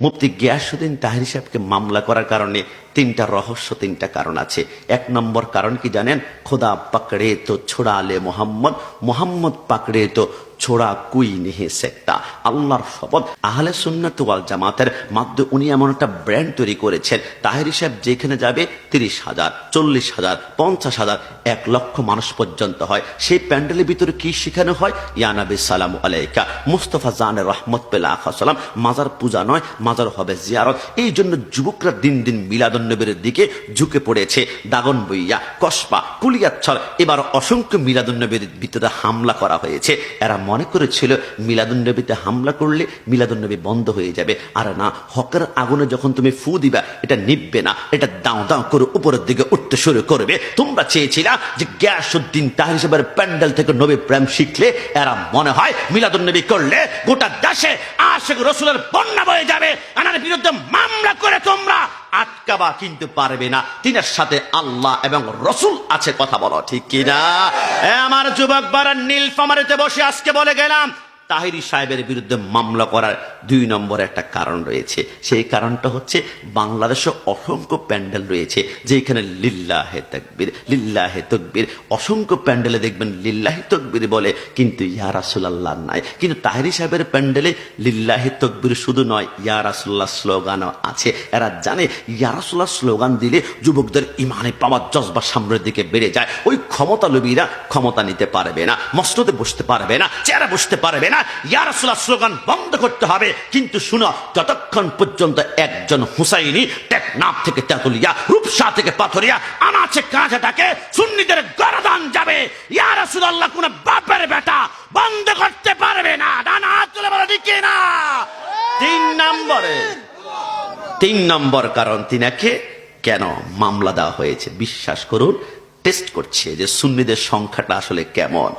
মুফতি গিয়াসউদ্দিন তাহেরি সাহেবকে মামলা করার কারণে তিনটা রহস্য, তিনটা কারণ আছে। এক নম্বর কারণ কি জানেন? খোদা পাকড়ে তো ছোড়া লে মোহাম্মদ, মোহাম্মদ পাকড়ে তো ছোড়া কুই নেহে সেক্তা। আল্লাহর শপথ, আহলে সুন্নাত ওয়াল জামাতের মাধ্যমে উনি এমন একটা ব্র্যান্ড তৈরি করেছেন, তাহেরি সাহেব যেখানে যাবে 30,000, 40,000, 50,000, 1 লক্ষ মানুষ পর্যন্ত হয়। সেই প্যান্ডেলের ভিতরে কি শেখানো হয়? ইয়া নবী সালামু আলাইকা, মুস্তাফা জানের রহমত পেলা সালাম। মাজার পূজা নয়, মাজার হবে জিয়ারত। এই জন্য যুবকরা দিন দিন মিলাদুন্নবীর দিকে ঝুঁকে পড়েছে। দাগন বইয়া, কসবা, কুলিয়াচ্ছর, এবার অসংখ্য মিলাদুন্নবীর ভিতরে হামলা করা হয়েছে। এরা মনে করেছিল মিলাদুন্নবীতে হামলা করলে মিলাদুন্নবী বন্ধ হয়ে যাবে। আর না, হকের আগুনে যখন তুমি ফু দিবা এটা নিববে না, এটা দাও দাও করে উপরের দিকে উঠতে শুরু করবে। তোমরা চেয়েছিলা যে গিয়াসউদ্দিন তাহেরি সাহেবের প্যান্ডেল থেকে নবী প্রেম শিখলে এরা মনে হয় মিলাদুন্নবী করলে গোটা দেশে আশিক রাসূলের বন্যা বয়ে যাবে। এনার বিরুদ্ধে মামলা করে তোমরা আটকাবা, কিন্তু পারবে না। তিনের সাথে আল্লাহ এবং রসুল আছে, কথা বলো ঠিক কিনা? আমার যুবক বারা নীলফামারীতে বসে আজকে বলে গেলাম তাহেরি সাহেবের বিরুদ্ধে মামলা করার 2 নম্বর একটা কারণ রয়েছে। সেই কারণটা হচ্ছে বাংলাদেশে অসংখ্য প্যান্ডেল রয়েছে যেখানে লিল্লাহে তাকবীর, লিল্লাহে তাকবীর, অসংখ্য প্যান্ডেলে দেখবেন লিল্লাহে তাকবীর বলে, কিন্তু ইয়া রাসূলুল্লাহ নাই। কিন্তু তাহেরি সাহেবের প্যান্ডেলে লিল্লাহে তাকবীর শুধু নয়, ইয়া রাসূলুল্লাহ স্লোগানও আছে। এরা জানে ইয়া রাসূলুল্লাহ স্লোগান দিলে যুবকদের ইমানে পাওয়ার জজবা সামনের দিকে বেড়ে যায়। ওই ক্ষমতা লোভীরা ক্ষমতা নিতে পারবে না, মসনদে বসতে পারবে না, চেয়ারে বসতে পারবে না। ইয়া রাসূলুল্লাহ স্লোগান বন্ধ করতে হবে। কিন্তু শুনো, যতক্ষণ পর্যন্ত একজন হুসাইনি টেকনাফ থেকে তেতুলিয়া, রূপসা থেকে পাথরিয়া, আনাচে কাঁচে থাকে সুন্নিদের গর্দান যাবে, ইয়া রাসূলুল্লাহ কোন বাপের বেটা বন্ধ করতে পারবে না। ডান হাত তুলে বলো ঠিক না? 3 নম্বর কারণ তিনাকে কেন মামলা দেওয়া হয়েছে, বিশ্বাস করুন, টেস্ট করছে যে সুন্নিদের সংখ্যাটা আসলে কেমন।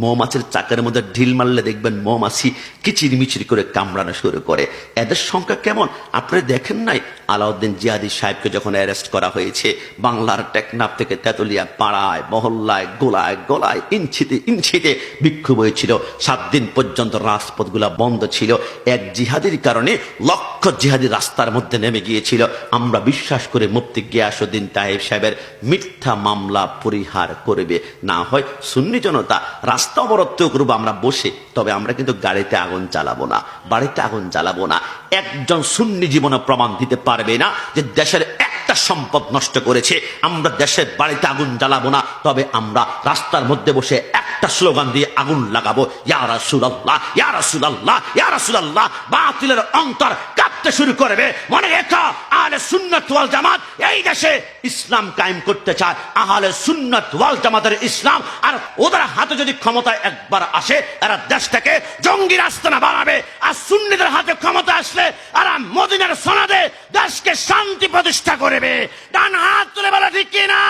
মৌমাছির চাকের মধ্যে ঢিল মারলে দেখবেন মৌমাছি কিচির মিচির করে কামড়ানো শুরু করে। এদের সংখ্যা কেমন আপনি দেখেন নাই? আলাউদ্দিন জিহাদি সাহেবকে যখন অ্যারেস্ট করা হয়েছে, বাংলার টেকনাফ থেকে তেতুলিয়া পাড়ায়, মহল্লায়, গোলায় গোলায়, ইঞ্চিতে ইঞ্চিতে বিক্ষোভ হয়েছিল। 7 দিন পর্যন্ত রাজপথগুলা বন্ধ ছিল। এক জিহাদির কারণে লক্ষ জিহাদি রাস্তার মধ্যে নেমে গিয়েছিল। আমরা বিশ্বাস করে মুফতি গিয়াসউদ্দিন তাহেরি সাহেবের মিথ্যা মামলা পরিহার করবে, না হয় সুন্নি জনতা রাস্তা অবরোধ করবো আমরা বসে, তবে আমরা কিন্তু গাড়িতে আগুন জ্বালাবো না, বাড়িতে আগুন জ্বালাবো না। একজন সুন্নি জীবনে প্রমাণ দিতে পারবে না যে দেশের একটা সম্পদ নষ্ট করেছে। আমরা দেশের বাড়িতে আগুন জ্বালাবো না, তবে আমরা রাস্তার মধ্যে বসে একটা স্লোগান দিয়ে আগুন লাগাবো, ইয়া রাসূলুল্লাহ, ইয়া রাসূলুল্লাহ, ইয়া রাসূলুল্লাহ। বাতিলের অন্তর কাঁপতে শুরু করবে। মনে রেখো, আহলে সুন্নাত ওয়াল জামাত এই দেশে ইসলাম কায়েম করতে চায়। আহলে সুন্নাত ওয়াল জামাতের ইসলাম, আর ওদের হাতে যদি ক্ষমতায় একবার আসে, এরা দেশটাকে জঙ্গি রাস্তানা বানাবে। আর সুন্নিদের হাতে ক্ষমতা আসলে এরা মদিনার সনদে দেশকে শান্তি প্রতিষ্ঠা করবে। ডান হাত তুলে বলা ঠিক কিনা?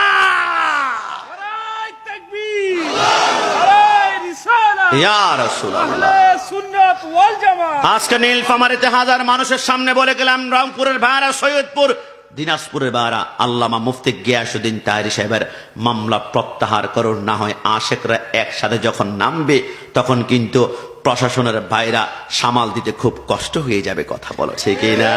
ইয়া রাসূলুল্লাহ, সুন্নাত ওয়াল জামাত। আজকে নীলফামারীতে হাজার মানুষের সামনে বলে গেলাম, রংপুরের ভাড়া, সৈয়দপুর, দিনাজপুরের ভাড়া, আল্লামা মুফতি গিয়াসউদ্দিন তাহেরি সাহেবের মামলা প্রত্যাহার করুন, না হয় আশেকরা একসাথে যখন নামবে তখন কিন্তু প্রশাসনের ভাইরা সামাল দিতে খুব কষ্ট হয়ে যাবে, কথা বলো ঠিক না?